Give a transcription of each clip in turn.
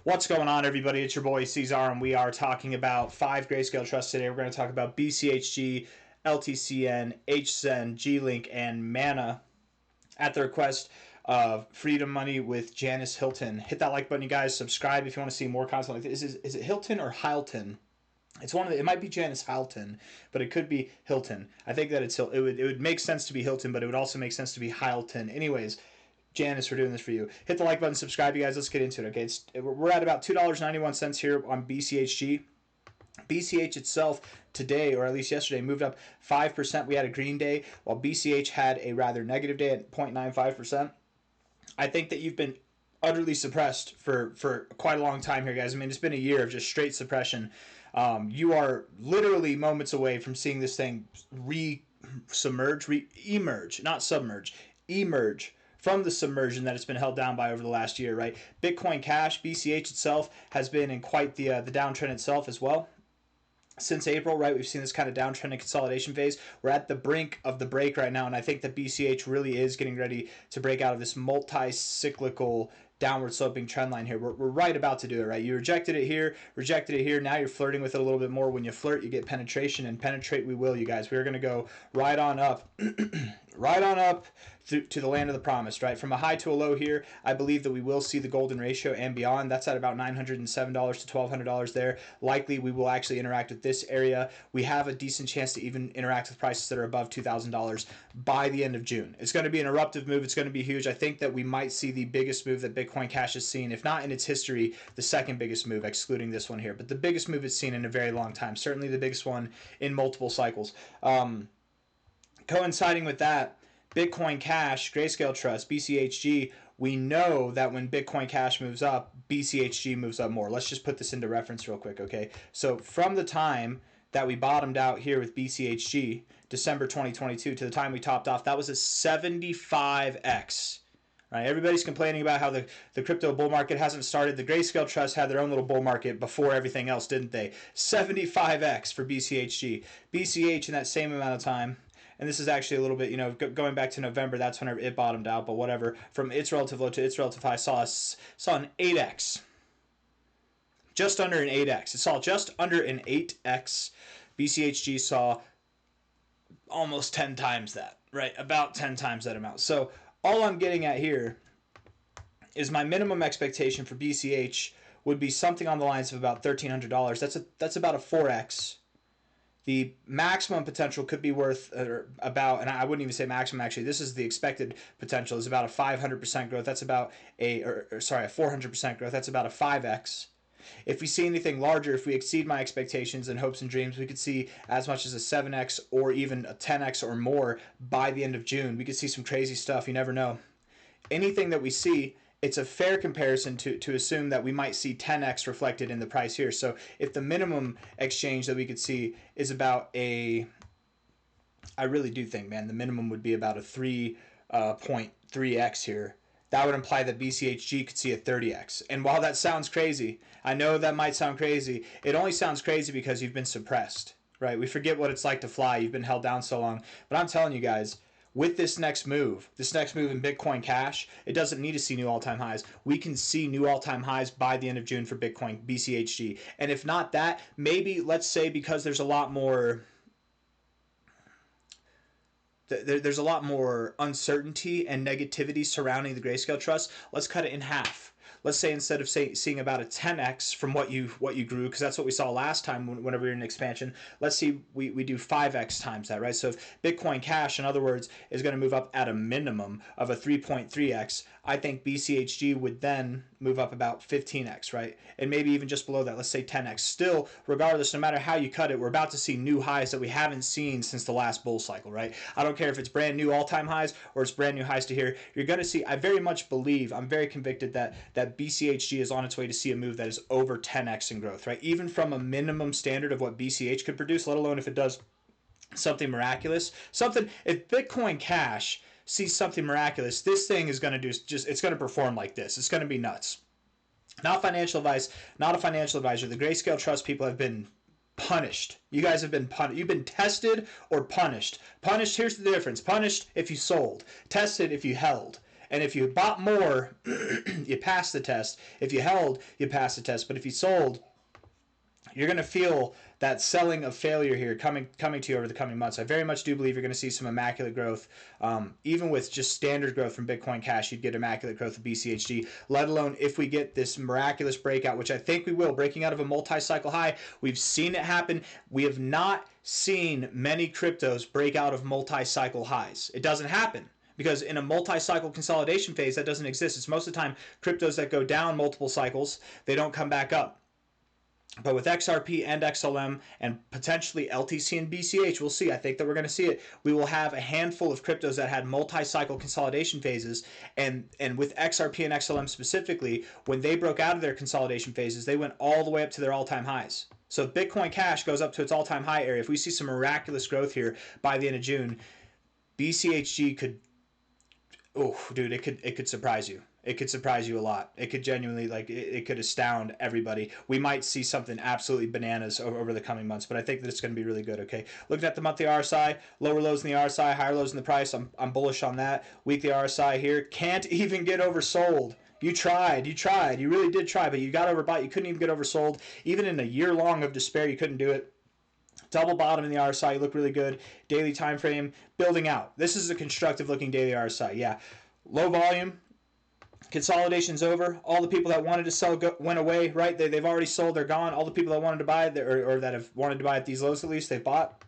What's going on, everybody? It's your boy C-Zar, and we are talking about 5 Grayscale trusts today. We're going to talk about BCHG, LTCN, HZEN, GLink, and Mana at the request of Freedom Money with Janice Hilton. Hit that like button, you guys. Subscribe if you want to see more content like this. Is it Hilton or Hilton? It's one of the, it might be Janice Hilton, but it could be Hilton. I think that it would make sense to be Hilton, but it would also make sense to be Hilton. Anyways, Janice, we're doing this for you. Hit the like button, subscribe, you guys. Let's get into it, okay? We're at about $2.91 here on BCHG. BCH itself today, or at least yesterday, moved up 5%. We had a green day, while BCH had a rather negative day at 0.95%. I think that you've been utterly suppressed for quite a long time here, guys. I mean, it's been a year of just straight suppression. You are literally moments away from seeing this thing emerge, not submerge, emerge from the submersion that it's been held down by over the last year, right? Bitcoin Cash, BCH itself, has been in quite the downtrend itself as well. Since April, right, we've seen this kind of downtrend and consolidation phase. We're at the brink of the break right now, and I think that BCH really is getting ready to break out of this multi-cyclical downward sloping trend line here. We're right about to do it, right? You rejected it here. Now you're flirting with it a little bit more. When you flirt, you get penetration, and penetrate we will, you guys. We're going to go right on up, right on up to the land of the promised, right? From a high to a low here, I believe that we will see the golden ratio and beyond. That's at about $907 to $1,200 there. Likely, we will actually interact with this area. We have a decent chance to even interact with prices that are above $2,000 by the end of June. It's going to be an eruptive move. It's going to be huge. I think that we might see the biggest move that Bitcoin Cash has seen, if not in its history, the second biggest move, excluding this one here, but the biggest move it's seen in a very long time. Certainly the biggest one in multiple cycles. Coinciding with that, Bitcoin Cash, Grayscale Trust, BCHG, we know that when Bitcoin Cash moves up, BCHG moves up more. Let's just put this into reference real quick, okay? So from the time that we bottomed out here with BCHG, December 2022, to the time we topped off, that was a 75x. Right? Everybody's complaining about how the crypto bull market hasn't started. The Grayscale Trust had their own little bull market before everything else, didn't they? 75x for BCHG. BCH in that same amount of time, and this is actually a little bit, going back to November, that's when it bottomed out, but whatever. From its relative low to its relative high, saw an 8x. Just under an 8x. It saw just under an 8x. BCHG saw almost 10 times that, right? About 10 times that amount. So all I'm getting at here is my minimum expectation for BCH would be something on the lines of about $1,300. That's about a 4x. The maximum potential could be worth about, and I wouldn't even say maximum actually, this is the expected potential, is about a 500% growth. That's about a 400% growth. That's about a 5x. If we see anything larger, if we exceed my expectations and hopes and dreams, we could see as much as a 7x or even a 10x or more by the end of June. We could see some crazy stuff. You never know. Anything that we see, it's a fair comparison to assume that we might see 10x reflected in the price here. So if the minimum exchange that we could see is about I really do think, man, the minimum would be about a 3.3x here. That would imply that BCHG could see a 30x. And while that sounds crazy, I know that might sound crazy, it only sounds crazy because you've been suppressed, right? We forget what it's like to fly. You've been held down so long. But I'm telling you guys, with this next move in Bitcoin Cash, it doesn't need to see new all-time highs. We can see new all-time highs by the end of June for Bitcoin, BCHG. And if not that, maybe, let's say, because there's a lot more uncertainty and negativity surrounding the Grayscale Trust, let's cut it in half. Let's say instead of seeing about a 10x from what you grew, because that's what we saw last time whenever we were in expansion, let's see we do 5x times that, right? So if Bitcoin Cash, in other words, is going to move up at a minimum of a 3.3x, I think BCHG would then move up about 15x, right? And maybe even just below that, let's say 10x. Still, regardless, no matter how you cut it, we're about to see new highs that we haven't seen since the last bull cycle, right? I don't care if it's brand new all-time highs or it's brand new highs to here. You're going to see, I very much believe, I'm very convicted that BCHG is on its way to see a move that is over 10x in growth, right? Even from a minimum standard of what BCH could produce, let alone if it does something miraculous. If Bitcoin Cash sees something miraculous, this thing is going to do it's going to perform like this. It's going to be nuts. Not financial advice, not a financial advisor. The Grayscale Trust people have been punished. You guys have been punished. You've been tested or punished. Punished, here's the difference. Punished if you sold. Tested if you held. And if you bought more, you passed the test. If you held, you passed the test. But if you sold, you're going to feel that selling of failure here coming to you over the coming months. I very much do believe you're going to see some immaculate growth. Even with just standard growth from Bitcoin Cash, you'd get immaculate growth of BCHG, let alone if we get this miraculous breakout, which I think we will, breaking out of a multi-cycle high. We've seen it happen. We have not seen many cryptos break out of multi-cycle highs. It doesn't happen. Because in a multi-cycle consolidation phase, that doesn't exist. It's most of the time cryptos that go down multiple cycles, they don't come back up. But with XRP and XLM and potentially LTC and BCH, we'll see. I think that we're going to see it. We will have a handful of cryptos that had multi-cycle consolidation phases. And with XRP and XLM specifically, when they broke out of their consolidation phases, they went all the way up to their all-time highs. So if Bitcoin Cash goes up to its all-time high area, if we see some miraculous growth here by the end of June, BCHG could, oh, dude, it could surprise you. It could surprise you a lot. It could genuinely, it could astound everybody. We might see something absolutely bananas over the coming months, but I think that it's going to be really good, okay? Looking at the monthly RSI, lower lows in the RSI, higher lows in the price. I'm bullish on that. Weekly RSI here, can't even get oversold. You tried. You really did try, but you got overbought. You couldn't even get oversold. Even in a year long of despair, you couldn't do it. Double bottom in the RSI, you look really good. Daily time frame, building out. This is a constructive looking daily RSI, yeah. Low volume. Consolidation's over. All the people that wanted to sell went away, right? They've already sold. They're gone. All the people that wanted to buy, or that have wanted to buy at these lows at least, they've bought.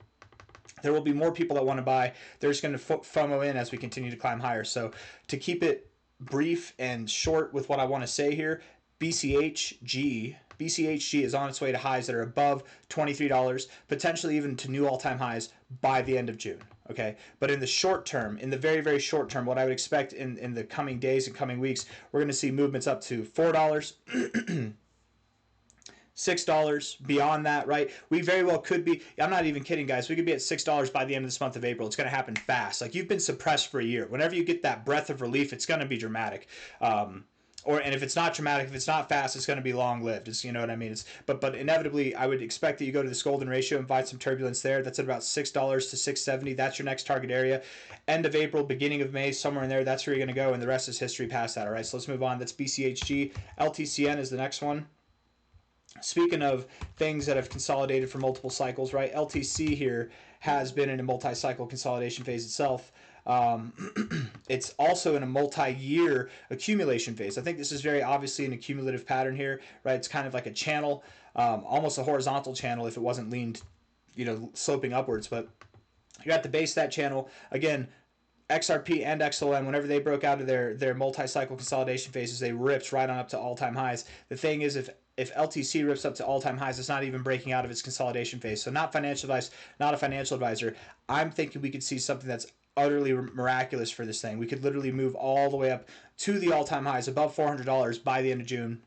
There will be more people that want to buy. They're just going to FOMO in as we continue to climb higher. So to keep it brief and short with what I want to say here, BCHG is on its way to highs that are above $23, potentially even to new all-time highs by the end of June. Okay, but in the short term, in the very, very short term, what I would expect in the coming days and coming weeks, we're going to see movements up to $4, $6, beyond that, right? We very well could be, I'm not even kidding, guys, we could be at $6 by the end of this month of April. It's going to happen fast. Like, you've been suppressed for a year. Whenever you get that breath of relief, it's going to be dramatic. And if it's not dramatic, if it's not fast, it's going to be long-lived. It's, you know what I mean? But inevitably, I would expect that you go to this golden ratio and find some turbulence there. That's at about $6 to $6.70. That's your next target area. End of April, beginning of May, somewhere in there. That's where you're going to go, and the rest is history past that. All right, so let's move on. That's BCHG. LTCN is the next one. Speaking of things that have consolidated for multiple cycles, right? LTC here has been in a multi-cycle consolidation phase itself. It's also in a multi-year accumulation phase. I think this is very obviously an accumulative pattern here, right? It's kind of like a channel, almost a horizontal channel if it wasn't leaned, sloping upwards. But you're at the base of that channel. Again, XRP and XLM, whenever they broke out of their multi-cycle consolidation phases, they ripped right on up to all-time highs. The thing is, if LTC rips up to all-time highs, it's not even breaking out of its consolidation phase. So not financial advice, not a financial advisor. I'm thinking we could see something that's utterly miraculous for this thing. We could literally move all the way up to the all-time highs, above $400 by the end of June.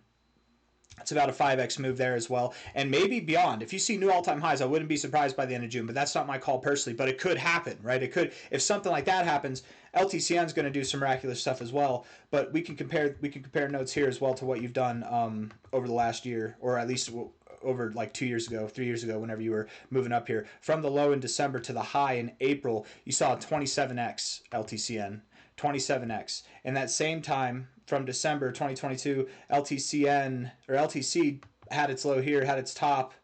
It's about a 5x move there as well, and maybe beyond. If you see new all-time highs, I wouldn't be surprised by the end of June, but that's not my call personally, but it could happen, right? It could. If something like that happens, LTCN is going to do some miraculous stuff as well, but we can compare notes here as well to what you've done over the last year, or at least over like 2 years ago, 3 years ago, whenever you were moving up here. From the low in December to the high in April, you saw a 27x LTCN, 27x. In that same time, from December 2022, LTC had its low here, had its top.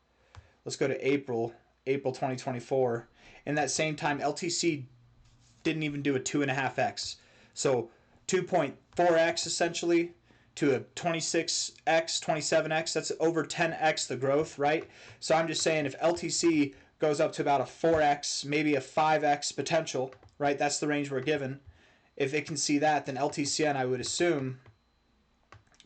Let's go to April 2024. In that same time, LTC didn't even do a 2.5x. So 2.4x essentially to a 26x, 27x. That's over 10x the growth, right? So I'm just saying, if LTC goes up to about a 4x, maybe a 5x potential, right? That's the range we're given. If it can see that, then LTCN, I would assume,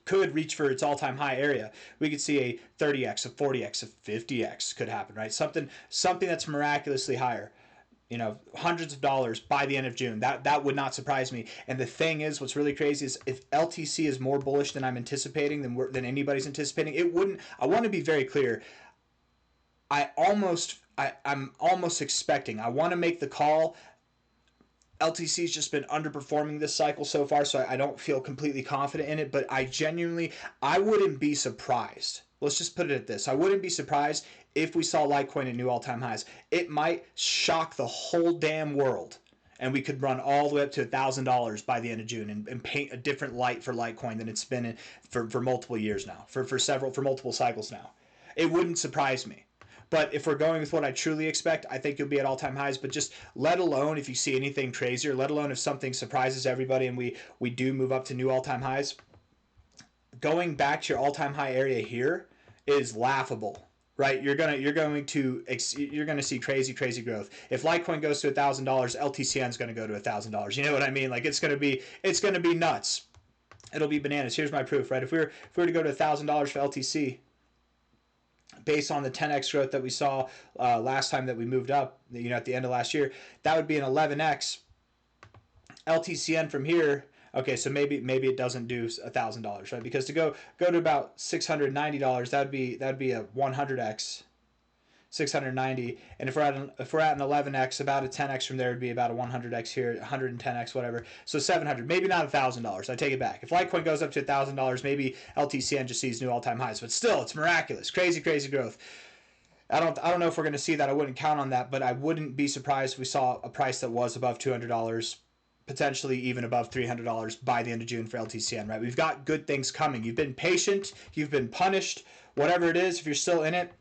could reach for its all-time high area. We could see a 30x, a 40x, a 50x could happen, right? Something that's miraculously higher. Hundreds of dollars by the end of June. That would not surprise me. And the thing is, what's really crazy is if LTC is more bullish than I'm anticipating, than anybody's anticipating, it wouldn't. I want to be very clear. I'm almost expecting. I want to make the call. LTC's just been underperforming this cycle so far, so I don't feel completely confident in it. But I wouldn't be surprised. Let's just put it at this. I wouldn't be surprised if we saw Litecoin at new all-time highs. It might shock the whole damn world. and we could run all the way up to $1,000 by the end of June and paint a different light for Litecoin than it's been in for multiple years now, for multiple cycles now. It wouldn't surprise me. But if we're going with what I truly expect, I think you'll be at all-time highs. But just let alone if you see anything crazier, let alone if something surprises everybody and we do move up to new all-time highs, going back to your all-time high area here is laughable, right? You're gonna see crazy growth. If Litecoin goes to $1,000, LTCN is gonna go to $1,000. You know what I mean? Like it's gonna be nuts. It'll be bananas. Here's my proof, right? If we were to go to $1,000 for LTC, based on the 10x growth that we saw last time that we moved up, at the end of last year, that would be an 11x. LTCN from here, okay, so maybe it doesn't do $1,000, right? Because to go to about $690, that'd be a 100x, 690. And if we're at an 11x, about a 10x from there would be about a 100x here, 110x, whatever. So 700, maybe not $1,000. I take it back. If Litecoin goes up to $1,000, maybe LTCN just sees new all-time highs. But still, it's miraculous, crazy growth. I don't know if we're going to see that. I wouldn't count on that, but I wouldn't be surprised if we saw a price that was above $200, potentially even above $300 by the end of June for LTCN, right? We've got good things coming. You've been patient. You've been punished. Whatever it is, if you're still in it,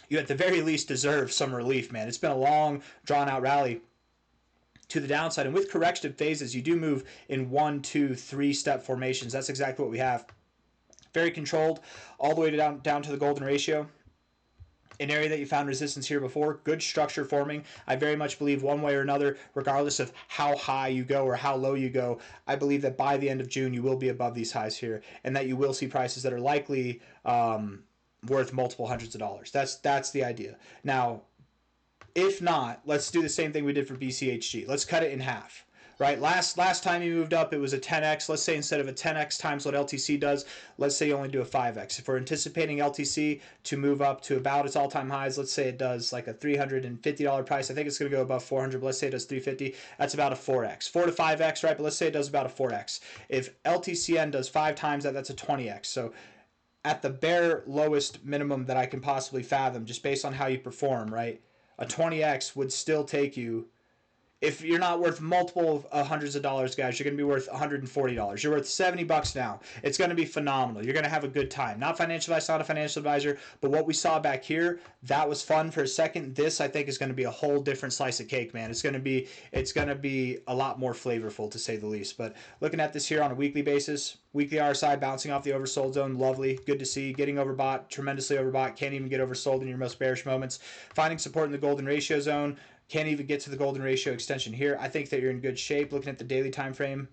you at the very least deserve some relief, man. It's been a long, drawn-out rally to the downside. And with corrective phases, you do move in 1, 2, 3-step formations. That's exactly what we have. Very controlled, all the way down to the golden ratio. An area that you found resistance here before, good structure forming. I very much believe one way or another, regardless of how high you go or how low you go, I believe that by the end of June, you will be above these highs here, and that you will see prices that are likely worth multiple hundreds of dollars. That's the idea. Now, if not, let's do the same thing we did for BCHG. Let's cut it in half. Right? Last time you moved up, it was a 10x. Let's say instead of a 10x times what LTC does, let's say you only do a 5x. If we're anticipating LTC to move up to about its all-time highs, let's say it does like a $350 price. I think it's going to go above 400, but let's say it does 350. That's about a 4x. 4 to 5x, right? But let's say it does about a 4x. If LTCN does 5 times that, that's a 20x. So at the bare lowest minimum that I can possibly fathom, just based on how you perform, right? A 20x would still take you, if you're not worth multiple hundreds of dollars, guys, you're going to be worth $140. You're worth $70 now. It's going to be phenomenal. You're going to have a good time. Not financial advice, not a financial advisor, but what we saw back here, that was fun for a second. This, I think, is going to be a whole different slice of cake, man. It's going to be a lot more flavorful, to say the least. But looking at this here on a weekly basis, weekly RSI bouncing off the oversold zone, lovely, good to see. Getting overbought, tremendously overbought. Can't even get oversold in your most bearish moments. Finding support in the golden ratio zone. Can't even get to the golden ratio extension here. I think that you're in good shape. Looking at the daily time frame,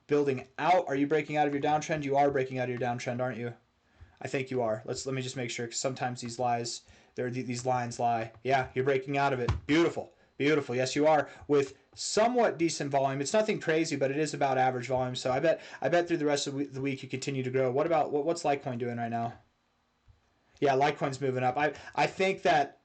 building out. Are you breaking out of your downtrend? You are breaking out of your downtrend, aren't you? I think you are. Let me just make sure, because sometimes these lines lie. Yeah, you're breaking out of it. Beautiful. Yes, you are, with somewhat decent volume. It's nothing crazy, but it is about average volume. So I bet through the rest of the week you continue to grow. What's Litecoin doing right now? Yeah, Litecoin's moving up. I think that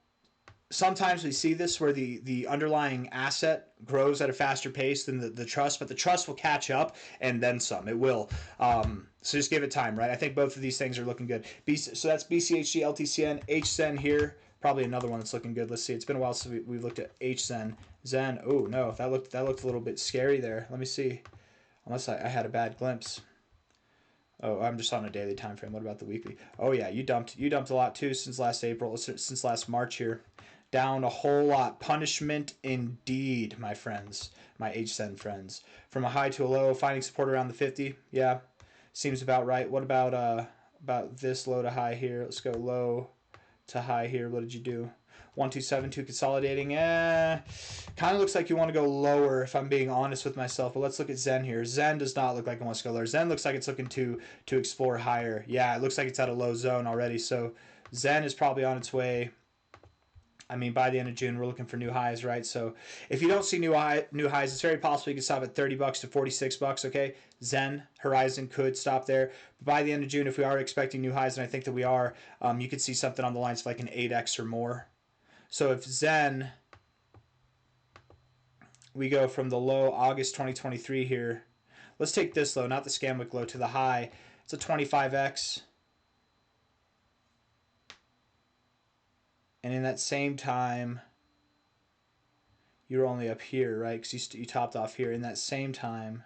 sometimes we see this where the underlying asset grows at a faster pace than the trust, but the trust will catch up and then some. It will. So just give it time, right? I think both of these things are looking good. So that's BCHG, LTCN, HZEN here. Probably another one that's looking good. Let's see. It's been a while since we've looked at HZEN. Zen. Oh no, that looked a little bit scary there. Let me see. Unless I had a bad glimpse. Oh, I'm just on a daily time frame. What about the weekly? Oh yeah, you dumped a lot too since last April, since last March here. Down a whole lot. Punishment indeed, my friends, my HZEN friends. From a high to a low, finding support around the 50. Yeah, seems about right. What about this low to high here? Let's go low to high here. What did you do? 1272 consolidating. Kind of looks like you want to go lower, if I'm being honest with myself. But let's look at Zen here. Zen does not look like it wants to go lower. Zen looks like it's looking to explore higher. Yeah, it looks like it's at a low zone already. So Zen is probably on its way. I mean, by the end of June, we're looking for new highs, right? So if you don't see new highs, it's very possible you can stop at $30 to $46, okay? Zen, Horizon could stop there. But by the end of June, if we are expecting new highs, and I think that we are, you could see something on the lines of like an 8x or more. So if Zen, we go from the low August 2023 here. Let's take this low, not the Scamwick low, to the high. It's a 25x. And in that same time, you were only up here, right? Because you topped off here. In that same time,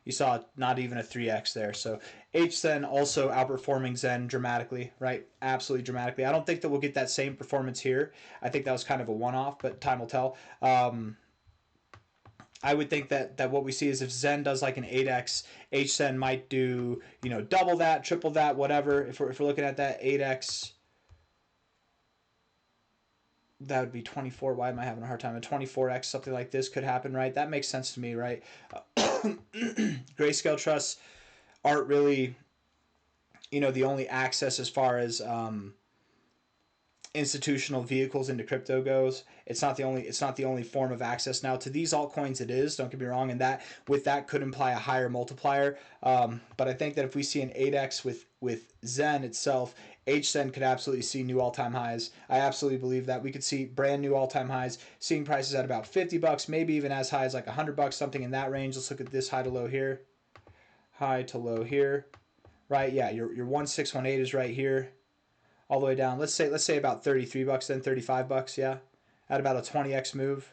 you saw not even a 3x there. So HZEN also outperforming Zen dramatically, right? Absolutely dramatically. I don't think that we'll get that same performance here. I think that was kind of a one-off, but time will tell. I would think that what we see is if Zen does like an 8x, HZEN might do, you know, double that, triple that, whatever. If we're looking at that 8x, that would be 24. Why am I having a hard time? A 24x, something like this could happen, right? That makes sense to me, right? Grayscale trusts aren't really, you know, the only access as far as institutional vehicles into crypto goes. It's not the only form of access. Now to these altcoins it is, don't get me wrong, and that with that could imply a higher multiplier. But I think that if we see an 8x with Zen itself, HZEN could absolutely see new all-time highs. I absolutely believe that. We could see brand new all-time highs, seeing prices at about $50, maybe even as high as like $100, something in that range. Let's look at this high to low here. High to low here. Right? Yeah, your 1618 is right here. All the way down. Let's say about $33 then, $35, yeah. At about a 20x move.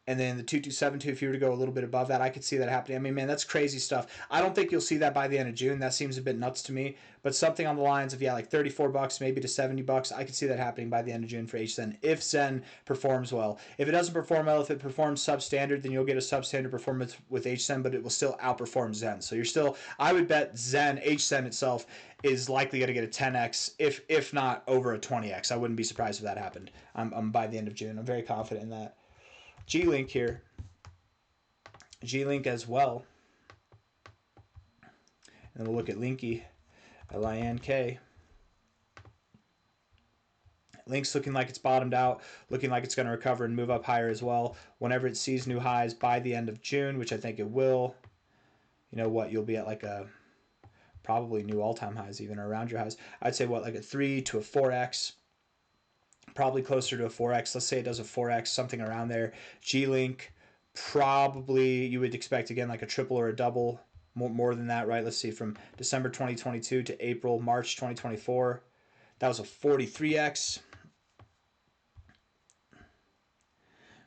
And then the 2272, if you were to go a little bit above that, I could see that happening. I mean, man, that's crazy stuff. I don't think you'll see that by the end of June. That seems a bit nuts to me. But something on the lines of, yeah, like $34, maybe to $70, I could see that happening by the end of June for HZEN, if Zen performs well. If it doesn't perform well, if it performs substandard, then you'll get a substandard performance with HZEN, but it will still outperform Zen. So you're still, I would bet HZEN itself is likely going to get a 10x, if not over a 20x. I wouldn't be surprised if that happened. I'm by the end of June. I'm very confident in that. GLink here. GLink as well. And then we'll look at Linky. LINK. Link's looking like it's bottomed out, looking like it's going to recover and move up higher as well. Whenever it sees new highs by the end of June, which I think it will, you know what, you'll be at like a probably new all-time highs even, or around your highs. I'd say what, like a 3 to a 4x. Probably closer to a 4x. Let's say it does a 4x, something around there. GLink, probably you would expect, again, like a triple or a double, more than that, right? Let's see, from December 2022 to March 2024. That was a 43x.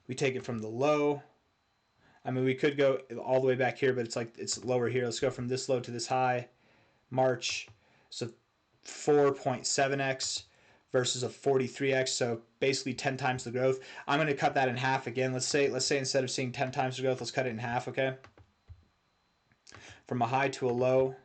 We take it from the low. I mean, we could go all the way back here, but it's like it's lower here. Let's go from this low to this high. March, so 4.7x. Versus a 43x, so basically 10 times the growth. I'm going to cut that in half again. Let's say instead of seeing 10 times the growth, let's cut it in half, okay? From a high to a low,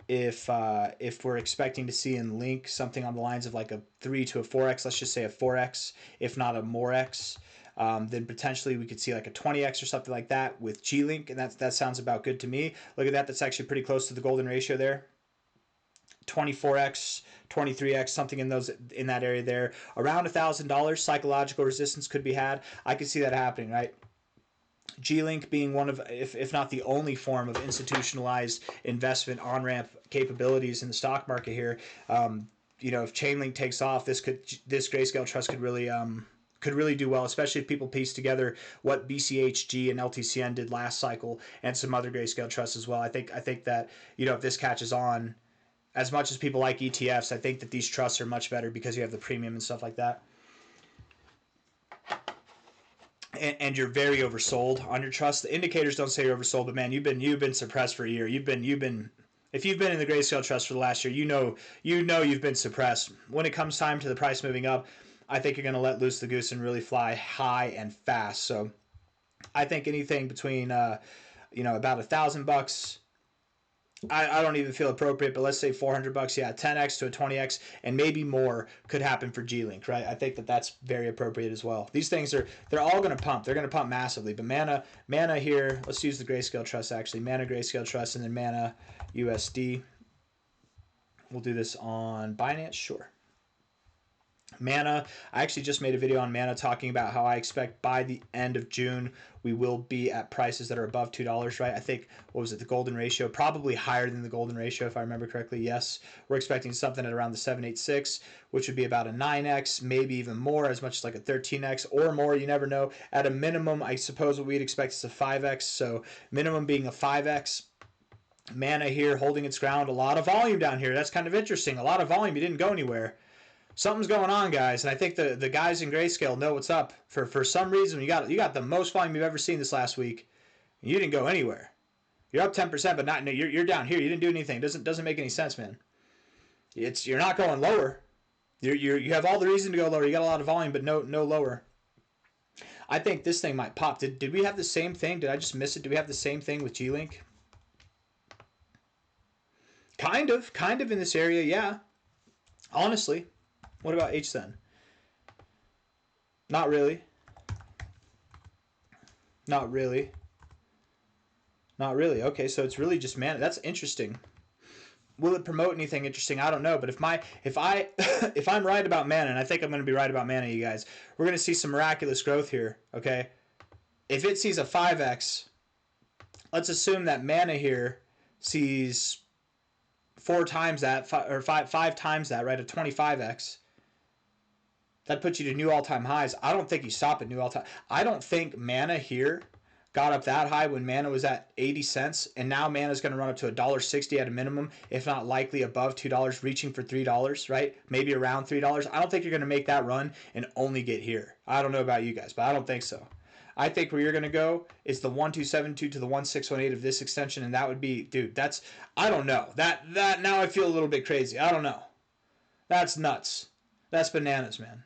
if we're expecting to see in Link something on the lines of like a 3 to a 4x, let's just say a 4x, if not a more x, then potentially we could see like a 20x or something like that with GLink, and that sounds about good to me. Look at that. That's actually pretty close to the golden ratio there. 24x, 23x, something in that area there. Around $1,000 psychological resistance could be had. I could see that happening, right? GLink being one of, if not the only form of institutionalized investment on-ramp capabilities in the stock market here. You know, if Chainlink takes off, this Grayscale trust could really do well, especially if people piece together what BCHG and LTCN did last cycle and some other Grayscale trusts as well. I think that, you know, if this catches on, as much as people like ETFs, I think that these trusts are much better because you have the premium and stuff like that. And you're very oversold on your trust. The indicators don't say you're oversold, but man, you've been suppressed for a year. If you've been in the Grayscale trust for the last year, you know you've been suppressed. When it comes time to the price moving up, I think you're going to let loose the goose and really fly high and fast. So I think anything between about $1,000. I don't even feel appropriate, but let's say $400, yeah, 10x to a 20x, and maybe more could happen for GLink, right? I think that that's very appropriate as well. These things they're all going to pump. They're going to pump massively. But Mana here, let's use the Grayscale Trust actually. Mana Grayscale Trust and then Mana USD. We'll do this on Binance, sure. Mana, I actually just made a video on Mana talking about how I expect by the end of June we will be at prices that are above $2, right? I think, what was it, the golden ratio? Probably higher than the golden ratio if I remember correctly. Yes, we're expecting something at around the 786, which would be about a 9x, maybe even more, as much as like a 13x or more. You never know. At a minimum, I suppose what we'd expect is a 5x, so minimum being a 5x. Mana here holding its ground. A lot of volume down here. That's kind of interesting. A lot of volume. You didn't go anywhere. Something's going on, guys, and I think the guys in Grayscale know what's up. For some reason, you got the most volume you've ever seen this last week. And you didn't go anywhere. You're up 10%, but not you're down here. You didn't do anything. Doesn't make any sense, man. You're not going lower. You have all the reason to go lower. You got a lot of volume, but no lower. I think this thing might pop. Did we have the same thing? Did I just miss it? Do we have the same thing with GLink? Kind of in this area, yeah. Honestly, what about HZEN? Not really. Not really. Not really. Okay, so it's really just mana. That's interesting. Will it promote anything interesting? I don't know. But if I'm right about mana, and I think I'm going to be right about mana, you guys, we're going to see some miraculous growth here. Okay, if it sees a 5x, let's assume that mana here sees 4 times that, or five times that, right? A 25x. That puts you to new all-time highs. I don't think you stop at new all-time. I don't think mana here got up that high when mana was at 80 cents, and now mana is going to run up to $1.60 at a minimum, if not likely above $2, reaching for $3, right? Maybe around $3. I don't think you're going to make that run and only get here. I don't know about you guys, but I don't think so. I think where you're going to go is the 1272 to the 1618 of this extension, and that would be, dude, that's, I don't know. That now I feel a little bit crazy. I don't know. That's nuts. That's bananas, man.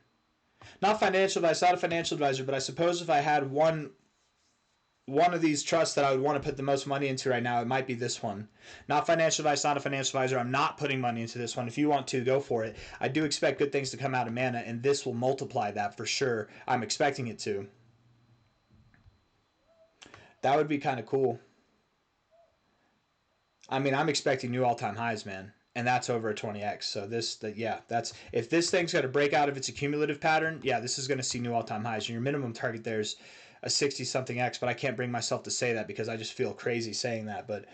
Not financial advice, not a financial advisor, but I suppose if I had one of these trusts that I would want to put the most money into right now, it might be this one. Not financial advice, not a financial advisor. I'm not putting money into this one. If you want to, go for it. I do expect good things to come out of mana, and this will multiply that for sure. I'm expecting it to. That would be kind of cool. I mean, I'm expecting new all-time highs, man. And that's over a 20x. So that's if this thing's going to break out of its accumulative pattern, yeah, this is going to see new all-time highs. And your minimum target there's a 60-something x, but I can't bring myself to say that because I just feel crazy saying that. But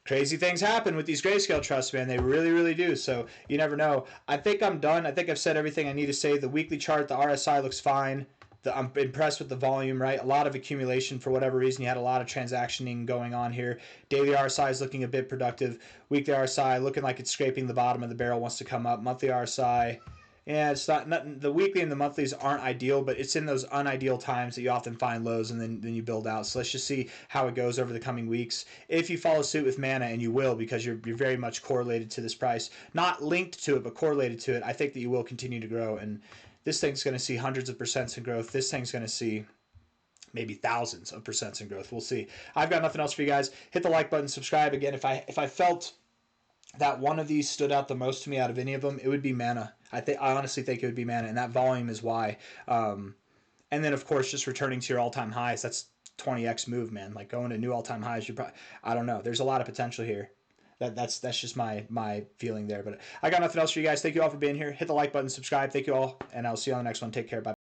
crazy things happen with these Grayscale trusts, man. They really, really do. So you never know. I think I'm done. I think I've said everything I need to say. The weekly chart, the RSI looks fine. I'm impressed with the volume, right? A lot of accumulation for whatever reason. You had a lot of transactioning going on here. Daily RSI is looking a bit productive. Weekly RSI looking like it's scraping the bottom of the barrel, wants to come up. Monthly RSI, yeah, it's not the weekly and the monthlies aren't ideal, but it's in those unideal times that you often find lows and then you build out. So let's just see how it goes over the coming weeks. If you follow suit with mana, and you will because you're very much correlated to this price, not linked to it, but correlated to it, I think that you will continue to grow. And this thing's going to see hundreds of percents in growth. This thing's going to see maybe thousands of percents in growth. We'll see. I've got nothing else for you guys. Hit the like button, subscribe. Again, if I felt that one of these stood out the most to me out of any of them, it would be mana. I honestly think it would be mana, and that volume is why. And then, of course, just returning to your all-time highs. That's 20x move, man. Like going to new all-time highs. I don't know. There's a lot of potential here. That's just my feeling there. But I got nothing else for you guys. Thank you all for being here. Hit the like button, subscribe. Thank you all, and I'll see you on the next one. Take care. Bye.